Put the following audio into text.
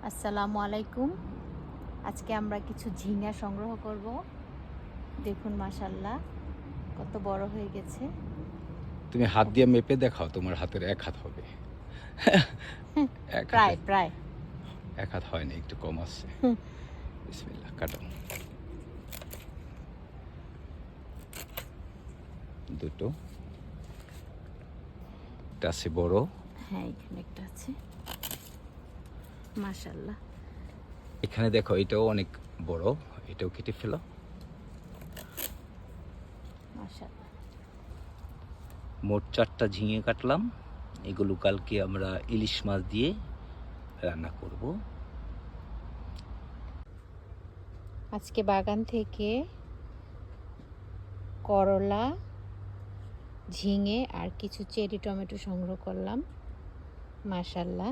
আসসালামু আলাইকুম। আজকে আমরা কিছু ঝিঙ্গা সংগ্রহ করব। দেখুন মাশাআল্লাহ কত বড় হয়ে গেছে। তুমি হাত দিয়ে মেপে দেখাও, তোমার হাতের ১ হাত হবে। ১ হাতে প্রায় প্রায় ১ হাত হয়নি, একটু কম আসছে। বিসমিল্লাহ, কাটো। ২ টো। এটা আছে বড়। হ্যাঁ, এখানে একটা আছে মাশাআল্লাহ। এখানে দেখো, এটাও অনেক বড়। এটাও কেটে ফেলো। মাশাআল্লাহ। মোট ৪টা ঝিঙে কাটলাম। এগুলো কালকে আমরা ইলিশ মাছ দিয়ে রান্না করব। আজকে বাগান থেকে করলা, ঝিঙে আর কিছু চেরি টমেটো সংগ্রহ করলাম। মাশাআল্লাহ